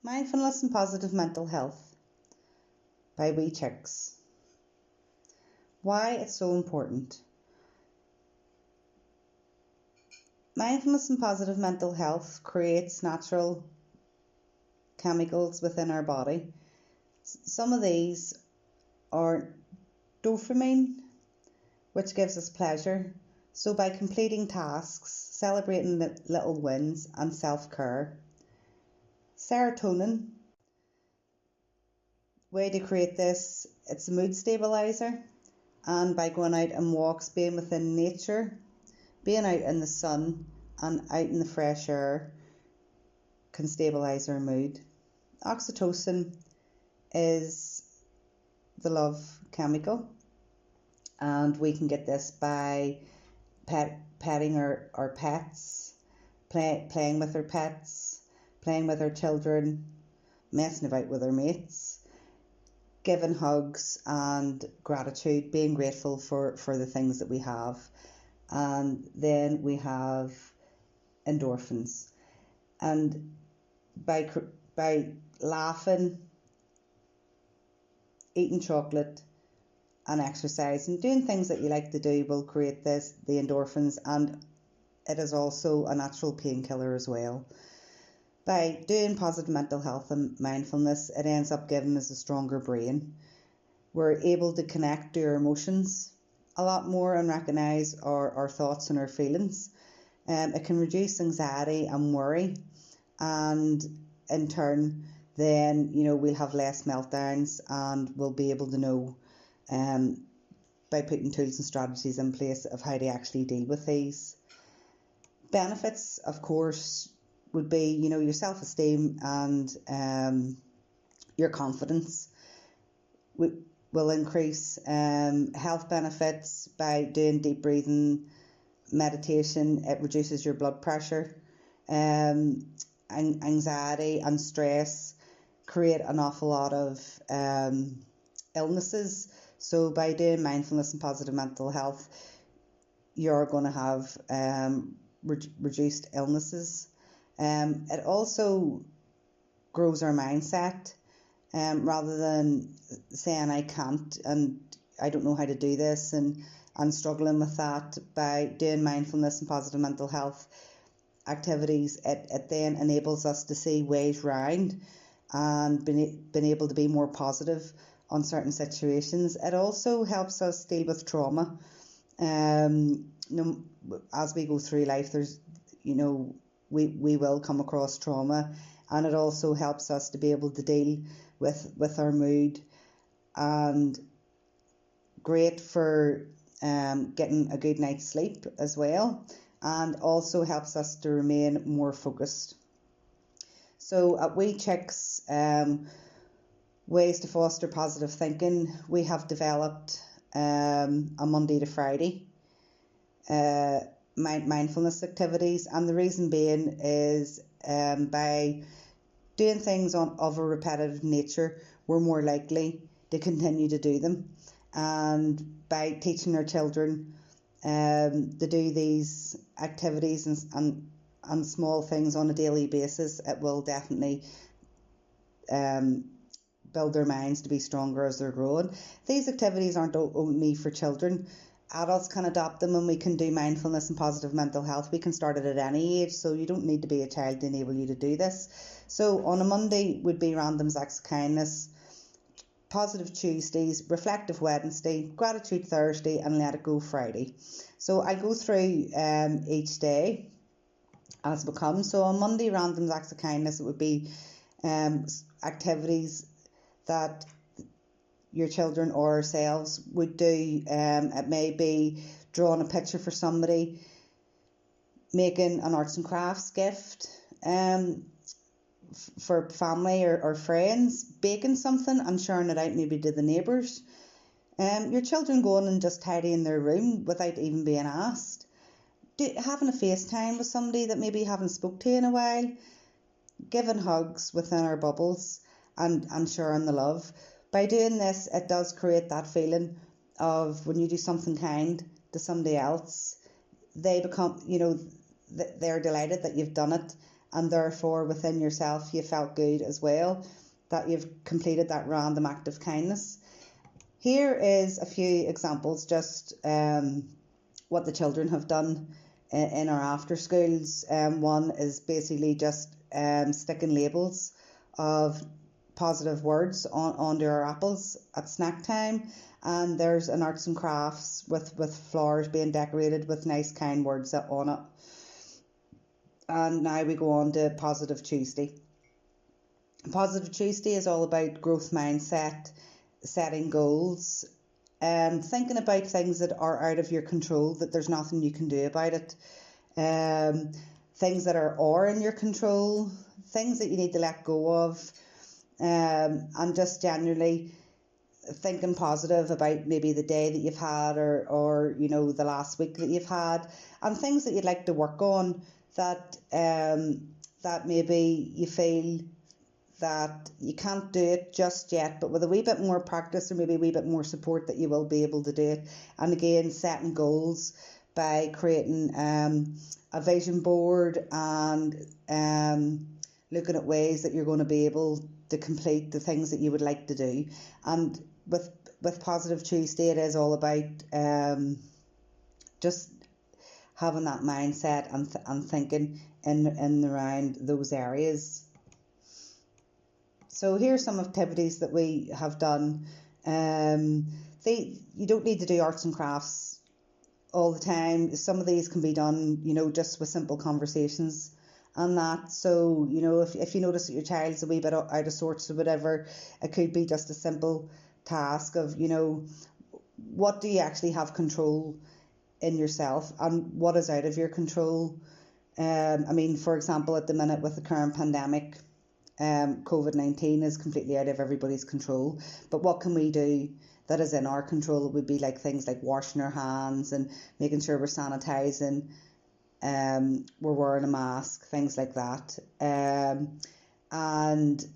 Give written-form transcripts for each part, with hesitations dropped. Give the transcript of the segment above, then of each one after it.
Mindfulness and Positive Mental Health by Wee Chicks. Why it's so important. Mindfulness and positive mental health creates natural chemicals within our body. Some of these are dopamine, which gives us pleasure. So by completing tasks, celebrating little wins and self-care. Serotonin, way to create this, it's a mood stabilizer, and by going out on walks, being within nature, being out in the sun and out in the fresh air can stabilize our mood. Oxytocin is the love chemical, and we can get this by petting our pets, playing with our pets, playing with our children, messing about with our mates, giving hugs and gratitude, being grateful for the things that we have. And then we have endorphins. And by laughing, eating chocolate and exercise and doing things that you like to do will create the endorphins, and it is also a natural painkiller as well. By doing positive mental health and mindfulness, it ends up giving us a stronger brain. We're able to connect to our emotions a lot more and recognise our thoughts and our feelings. It can reduce anxiety and worry, and in turn then we'll have less meltdowns, and we'll be able to know by putting tools and strategies in place of how to actually deal with these. Benefits, of course, would be your self-esteem and your confidence will increase. Health benefits by doing deep breathing, meditation, it reduces your blood pressure. Anxiety and stress create an awful lot of illnesses. So by doing mindfulness and positive mental health, you're going to have reduced illnesses. It also grows our mindset. Rather than saying I can't and I don't know how to do this and struggling with that, by doing mindfulness and positive mental health activities, it then enables us to see ways round and been able to be more positive on certain situations. It also helps us deal with trauma. As we go through life, there's we will come across trauma, and it also helps us to be able to deal with our mood, and great for getting a good night's sleep as well, and also helps us to remain more focused. So at Wee Chicks, ways to foster positive thinking, we have developed a Monday to Friday mindfulness activities, and the reason being is by doing things of a repetitive nature, we're more likely to continue to do them. And by teaching our children to do these activities and small things on a daily basis, it will definitely build their minds to be stronger as they're growing. These activities aren't only for children. Adults can adopt them, and we can do mindfulness and positive mental health. We can start it at any age, so you don't need to be a child to enable you to do this. So on a Monday would be random acts of kindness, positive Tuesdays, reflective Wednesday, gratitude Thursday, and let it go Friday. So I go through each day as it becomes. So on Monday, random acts of kindness, it would be activities that your children or ourselves would do. It may be drawing a picture for somebody, making an arts and crafts gift for family or friends, baking something and sharing it out maybe to the neighbours. Your children going and just tidying their room without even being asked. Having a FaceTime with somebody that maybe you haven't spoke to in a while. Giving hugs within our bubbles and sharing the love. By doing this, it does create that feeling of when you do something kind to somebody else, they become, they're delighted that you've done it, and therefore within yourself you felt good as well that you've completed that random act of kindness. Here is a few examples, just what the children have done in our after schools. One is basically just sticking labels of positive words onto our apples at snack time, and there's an arts and crafts with flowers being decorated with nice kind words on it. And now we go on to Positive Tuesday. Positive Tuesday is all about growth mindset, setting goals, and thinking about things that are out of your control, that there's nothing you can do about it. Things that are in your control, things that you need to let go of, and just generally thinking positive about maybe the day that you've had, or the last week that you've had, and things that you'd like to work on that that maybe you feel that you can't do it just yet, but with a wee bit more practice or maybe a wee bit more support that you will be able to do it. And again, setting goals by creating a vision board and looking at ways that you're going to be able to complete the things that you would like to do. And with Positive Tuesday, it is all about just having that mindset and thinking in around those areas. So here's some activities that we have done. You don't need to do arts and crafts all the time. Some of these can be done, just with simple conversations and that. So, if you notice that your child's a wee bit out of sorts or whatever, it could be just a simple task of, what do you actually have control in yourself and what is out of your control. For example, at the minute with the current pandemic, COVID-19 is completely out of everybody's control, but what can we do that is in our control? It would be like things like washing our hands and making sure we're sanitizing, we're wearing a mask, things like that. And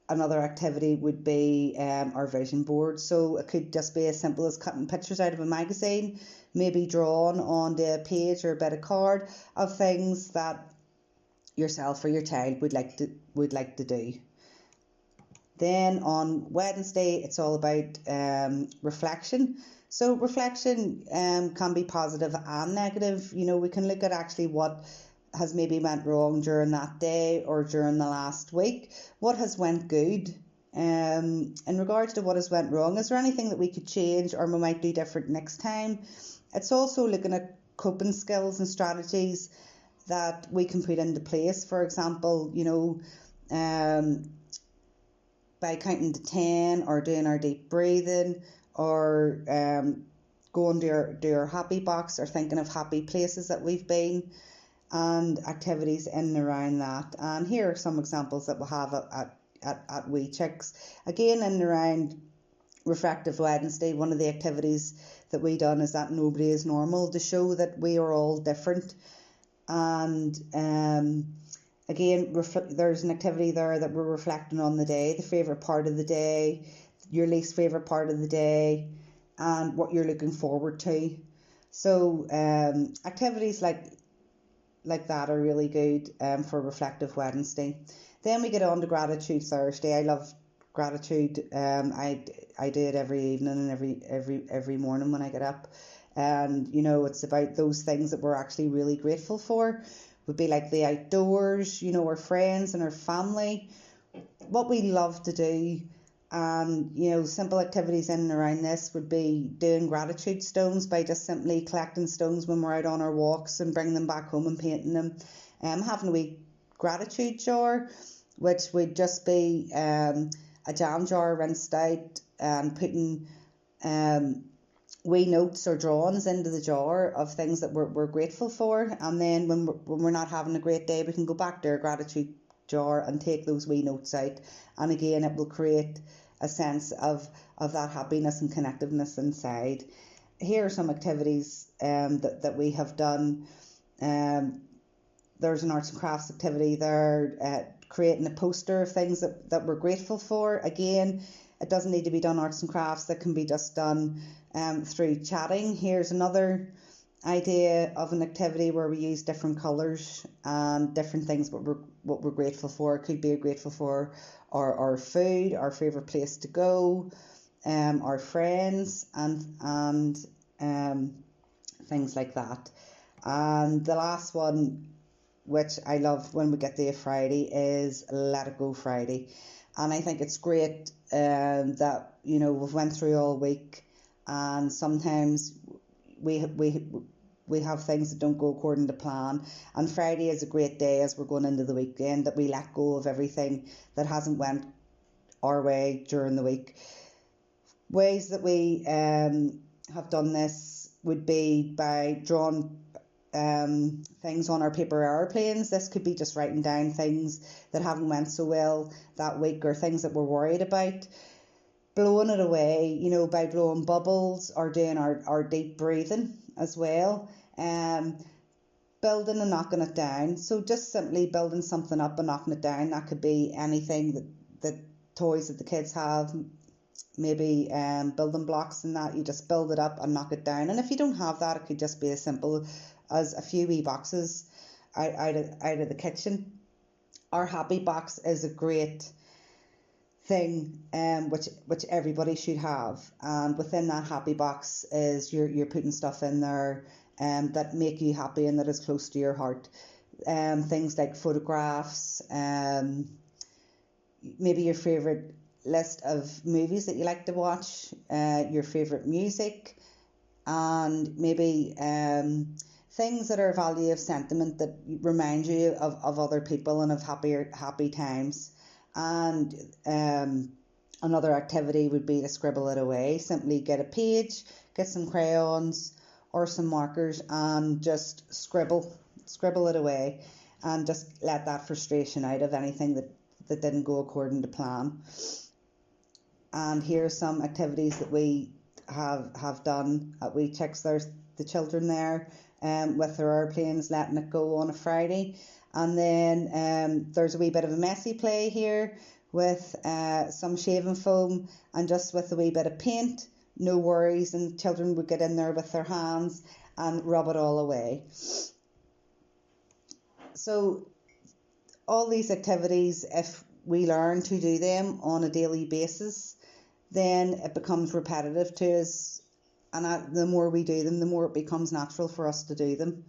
another activity would be our vision board. So it could just be as simple as cutting pictures out of a magazine, maybe drawn onto a page or a bit of card of things that yourself or your child would like to do. Then on Wednesday, it's all about reflection. So reflection can be positive and negative. We can look at actually what has maybe went wrong during that day or during the last week. What has went good? In regards to what has went wrong, is there anything that we could change or we might do different next time? It's also looking at coping skills and strategies that we can put into place. For example, by counting to 10 or doing our deep breathing or going to our happy box or thinking of happy places that we've been and activities in and around that. And here are some examples that we have at We Chicks. Again, in and around Reflective Wednesday, one of the activities that we done is that nobody is normal, to show that we are all different. And again, there's an activity there that we're reflecting on the day, the favourite part of the day, your least favourite part of the day, and what you're looking forward to. So activities like that are really good for Reflective Wednesday. Then we get on to Gratitude Thursday. I love gratitude. I do it every evening and every morning when I get up. And it's about those things that we're actually really grateful for. Would be like the outdoors, our friends and our family, what we love to do. And simple activities in and around this would be doing gratitude stones by just simply collecting stones when we're out on our walks and bringing them back home and painting them. Having a wee gratitude jar, which would just be a jam jar rinsed out, and putting wee notes or drawings into the jar of things that we're grateful for. And then when we're not having a great day, we can go back to our gratitude jar and take those wee notes out. And again, it will create a sense of that happiness and connectiveness inside. Here are some activities that we have done. There's an arts and crafts activity there, creating a poster of things that we're grateful for. Again, it doesn't need to be done arts and crafts, that can be just done through chatting. Here's another idea of an activity where we use different colours and different things what we're grateful for. It could be grateful for our food, our favourite place to go, our friends, and things like that. And the last one, which I love when we get to a Friday, is Let It Go Friday. And I think it's great that, you know, we've went through all week, and sometimes we have things that don't go according to plan, and Friday is a great day as we're going into the weekend, that we let go of everything that hasn't went our way during the week. Ways that we have done this would be by drawing things on our paper airplanes. This could be just writing down things that haven't went so well that week, or things that we're worried about. Blowing it away, you know, by blowing bubbles, or doing our deep breathing as well. Building and knocking it down. So just simply building something up and knocking it down. That could be anything that toys that the kids have, maybe building blocks and that. You just build it up and knock it down. And if you don't have that, it could just be as simple as a few wee boxes out of the kitchen. Our happy box is a great thing, which everybody should have, and within that happy box is you're putting stuff in there that make you happy and that is close to your heart. Things like photographs, maybe your favorite list of movies that you like to watch, your favorite music, and maybe things that are value of sentiment that remind you of other people and of happy times. And another activity would be to scribble it away. Simply get a page, get some crayons or some markers, and just scribble it away, and just let that frustration out of anything that didn't go according to plan. And here are some activities that we have done at Wee Chicks. There's the children there with their airplanes, letting it go on a Friday. And then there's a wee bit of a messy play here with some shaving foam and just with a wee bit of paint. No worries, and children would get in there with their hands and rub it all away. So all these activities, if we learn to do them on a daily basis, then it becomes repetitive to us, and the more we do them, the more it becomes natural for us to do them.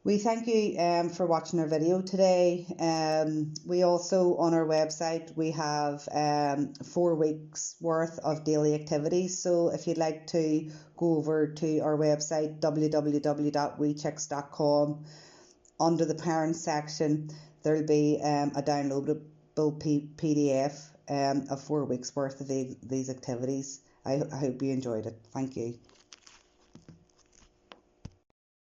We thank you for watching our video today. We also, on our website, we have 4 weeks worth of daily activities. So if you'd like to go over to our website, www.chicks.com, under the parents section, there'll be a downloadable PDF of 4 weeks worth of these activities. I hope you enjoyed it. Thank you.